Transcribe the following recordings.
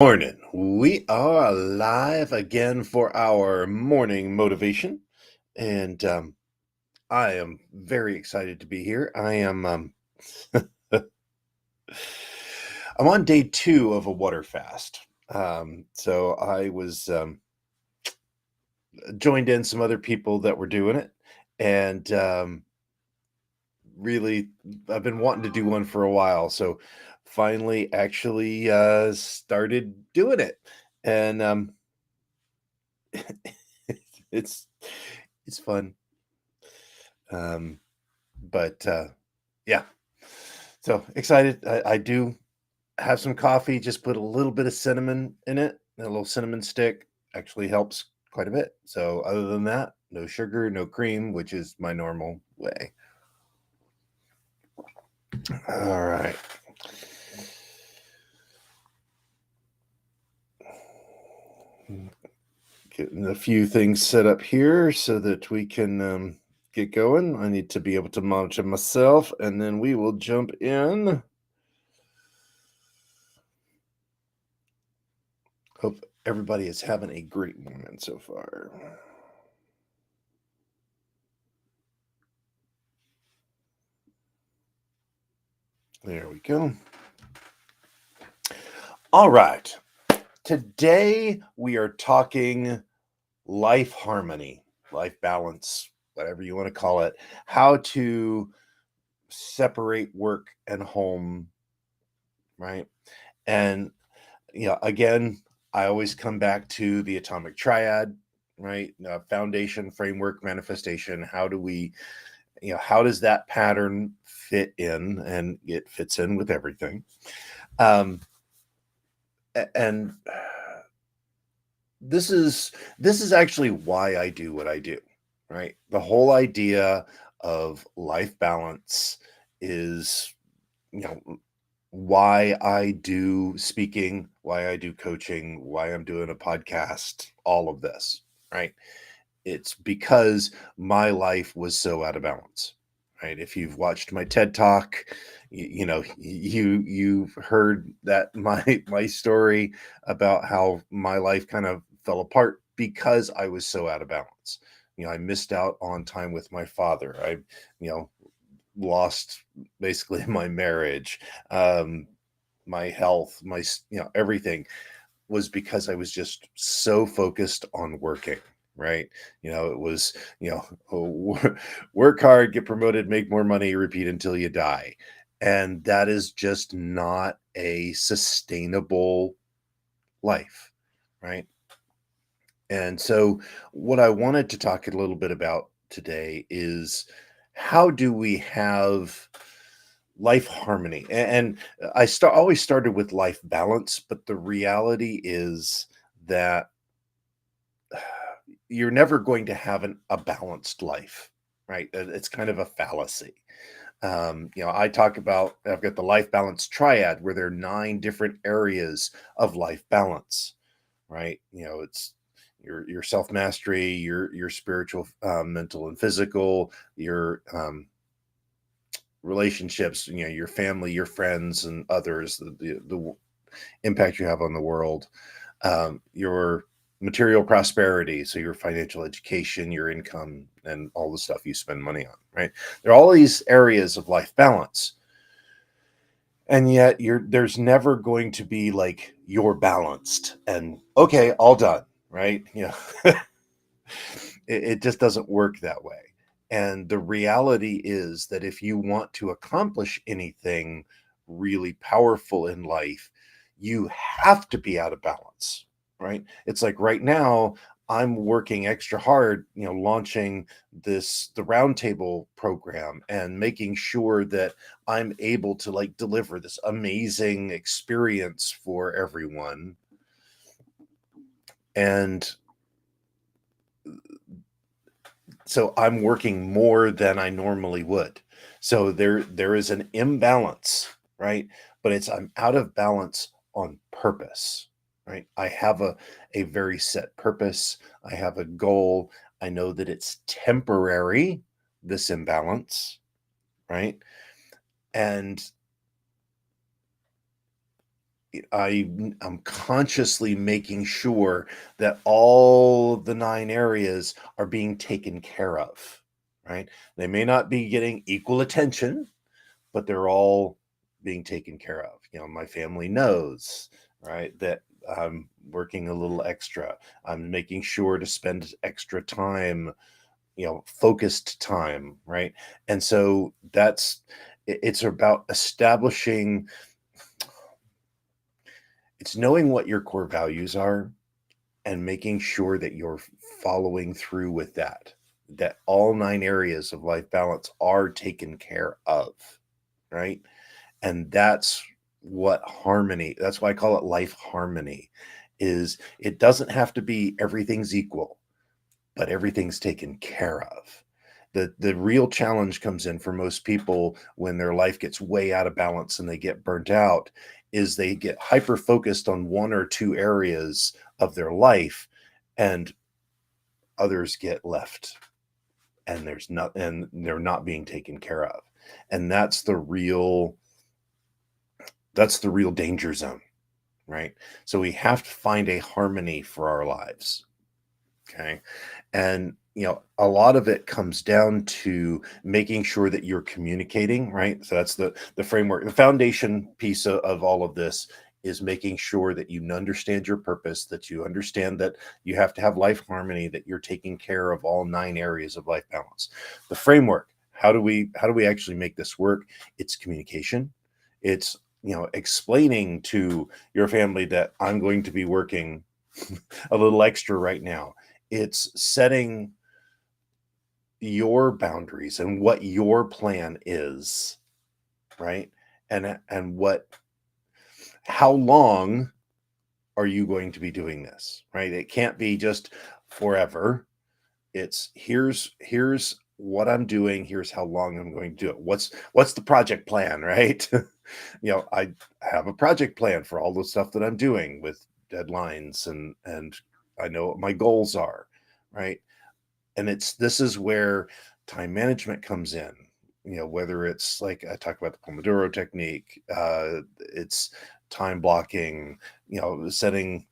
Morning. We are live again for our morning motivation, and I am very excited to be here. I'm on day 2 of a water fast. So I was joined in some other people that were doing it, and really, I've been wanting to do one for a while. So finally, actually, started doing it, and it's it's fun. Um, but yeah, so excited. I do have some coffee, just put a little bit of cinnamon in it. A little cinnamon stick actually helps quite a bit. So other than that, no sugar, no cream, which is my normal way. All right. Getting a few things set up here so that we can get going. I need to be able to monitor myself, and then we will jump in. Hope everybody is having a great morning so far. There we go. All right. Today we are talking life harmony, life balance, whatever you want to call it, how to separate work and home, right? And again, I always come back to the atomic triad, right? Foundation, framework, manifestation. How does that pattern fit in? And it fits in with everything. Um, and this is actually why I do what I do, right? The whole idea of life balance is, you know, why I do speaking, why I do coaching, why I'm doing a podcast, all of this, right? It's because my life was so out of balance, right? If you've watched my TED Talk, you've heard that my story about how my life kind of fell apart because I was so out of balance. I missed out on time with my father. I, you know, lost basically my marriage, my health, everything was because I was just so focused on working, right? It was, work hard, get promoted, make more money, repeat until you die. And that is just not a sustainable life, right? And so, what I wanted to talk a little bit about today is how do we have life harmony? And always started with life balance, but the reality is that you're never going to have a balanced life, right? It's kind of a fallacy. I talk about I've got the life balance triad where there are 9 different areas of life balance, right? It's your self mastery, your spiritual, mental, and physical, your relationships, your family, your friends, and others, the impact you have on the world, your material prosperity, so your financial education, your income, and all the stuff you spend money on, right? There are all these areas of life balance, and yet there's never going to be like you're balanced and okay, all done, right? It just doesn't work that way. And the reality is that if you want to accomplish anything really powerful in life, you have to be out of balance, right? It's like right now, I'm working extra hard, launching the roundtable program and making sure that I'm able to like deliver this amazing experience for everyone. And so I'm working more than I normally would. So there is an imbalance, right? But I'm out of balance on purpose, right? I have a very set purpose. I have a goal. I know that it's temporary, this imbalance, right? And I'm consciously making sure that all the 9 areas are being taken care of, right? They may not be getting equal attention, but they're all being taken care of. My family knows, right, that I'm working a little extra. I'm making sure to spend extra time, focused time, right? And so it's about establishing, it's knowing what your core values are and making sure that you're following through with that all 9 areas of life balance are taken care of, right? And that's why I call it life harmony. Is it doesn't have to be everything's equal, but everything's taken care of. The real challenge comes in for most people when their life gets way out of balance and they get burnt out, is they get hyper focused on 1 or 2 areas of their life, and others get left, and they're not being taken care of. And that's the real danger zone, right? So we have to find a harmony for our lives. Okay. And, a lot of it comes down to making sure that you're communicating, right? So that's the framework. The foundation piece of all of this is making sure that you understand your purpose, that you understand that you have to have life harmony, that you're taking care of all 9 areas of life balance. The framework, how do we actually make this work? It's communication. It's, explaining to your family that I'm going to be working a little extra right now. It's setting your boundaries and what your plan is, right? And how long are you going to be doing this, right? It can't be just forever. It's here's what I'm doing, here's how long I'm going to do it. What's the project plan, right? I have a project plan for all the stuff that I'm doing with deadlines, and I know what my goals are, right? And this is where time management comes in. Whether it's like I talk about the Pomodoro technique, it's time blocking, setting,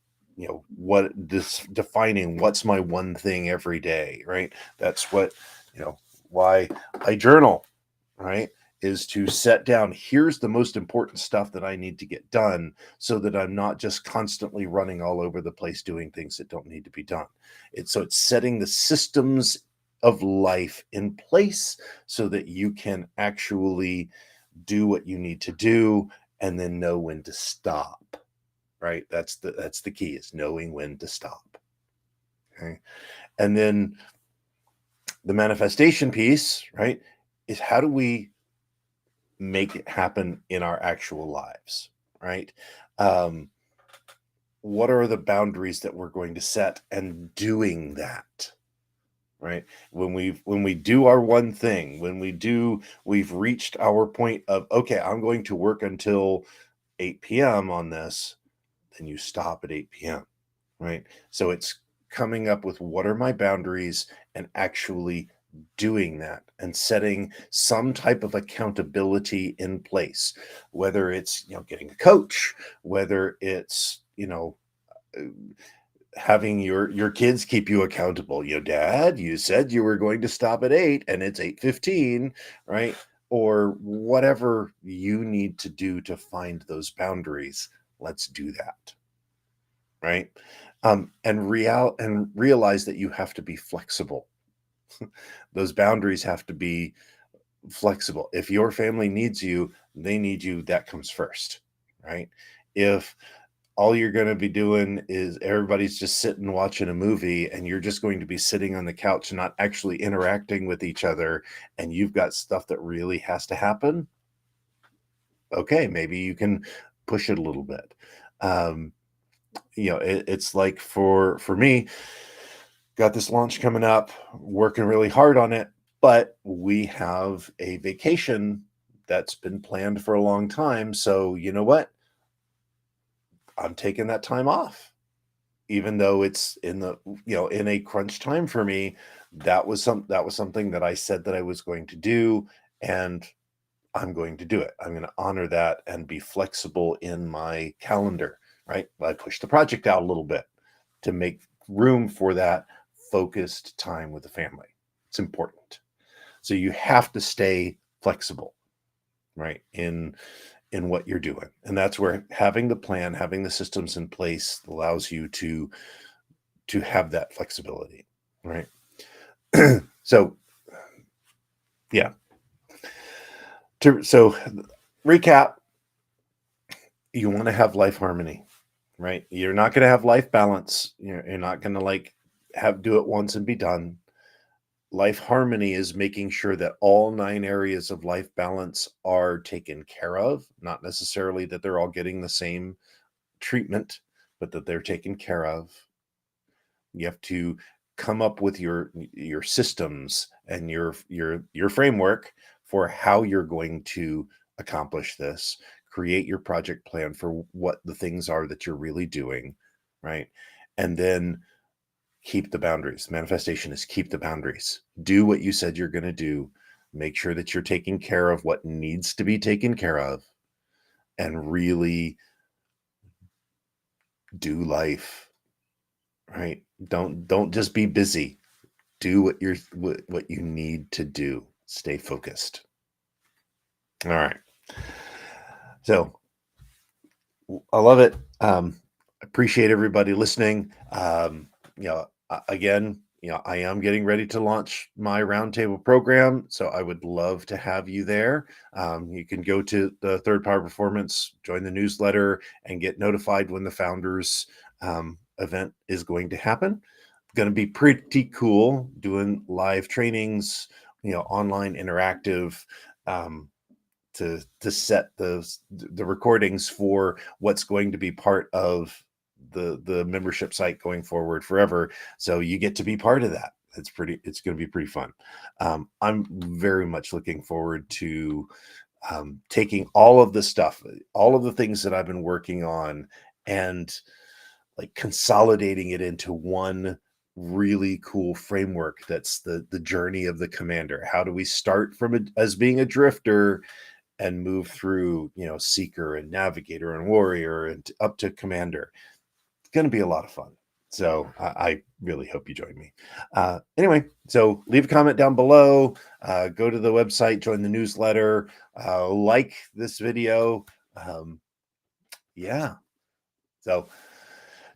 what this defining what's my one thing every day, right? That's what, why I journal, right? Is to set down, here's the most important stuff that I need to get done, so that I'm not just constantly running all over the place doing things that don't need to be done. It's setting the systems of life in place so that you can actually do what you need to do and then know when to stop, right? That's the key, is knowing when to stop. Okay. And then the manifestation piece, right, is how do we make it happen in our actual lives, right? Um, what are the boundaries that we're going to set, and doing that, right? When we do our one thing, we've reached our point of, okay, I'm going to work until 8 p.m. on this, then you stop at 8 p.m., right? So it's coming up with, what are my boundaries, and actually doing that and setting some type of accountability in place, whether it's, getting a coach, whether it's, uh, having your kids keep you accountable. Dad, you said you were going to stop at 8 and it's 8:15, right? Or whatever you need to do to find those boundaries, let's do that, right? And realize that you have to be flexible. Those boundaries have to be flexible. If your family needs you, they need you, that comes first, right? If all you're going to be doing is everybody's just sitting watching a movie, and you're just going to be sitting on the couch and not actually interacting with each other, and you've got stuff that really has to happen, okay, maybe you can push it a little bit. um, it's like, for me, got this launch coming up, working really hard on it, but we have a vacation that's been planned for a long time. So you know what? I'm taking that time off, even though it's in a crunch time for me. That was something that I said that I was going to do, and I'm going to do it. I'm going to honor that and be flexible in my calendar, right? I push the project out a little bit to make room for that focused time with the family. It's important. So you have to stay flexible, right? In what you're doing. And that's where having the plan, having the systems in place allows you to have that flexibility, right? So, yeah. So recap, you want to have life harmony, right? You're not going to have life balance. You're not going to like have do it once and be done. Life harmony is making sure that all 9 areas of life balance are taken care of, not necessarily that they're all getting the same treatment, but that they're taken care of. You have to come up with your systems and your framework for how you're going to accomplish this. Create your project plan for what the things are that you're really doing, right? And then keep the boundaries. Manifestation is keep the boundaries. Do what you said you're going to do. Make sure that you're taking care of what needs to be taken care of and really do life, right? Don't just be busy. Do what you need to do. Stay focused. All right. So I love it. Appreciate everybody listening. Again, I am getting ready to launch my roundtable program, so I would love to have you there. You can go to the Third Power Performance, join the newsletter, and get notified when the founders event is going to happen. Going to be pretty cool doing live trainings, online interactive. To set the recordings for what's going to be part of the membership site going forward forever. So you get to be part of that. It's going to be pretty fun. I'm very much looking forward to taking all of the stuff, all of the things that I've been working on, and like consolidating it into one really cool framework. That's the journey of the commander. How do we start from as being a drifter and move through, seeker and navigator and warrior and up to commander? It's going to be a lot of fun. So I really hope you join me. Anyway, so leave a comment down below. Go to the website, join the newsletter, like this video. Yeah. So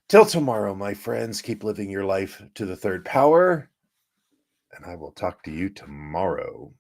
till tomorrow, my friends, keep living your life to the third power, and I will talk to you tomorrow.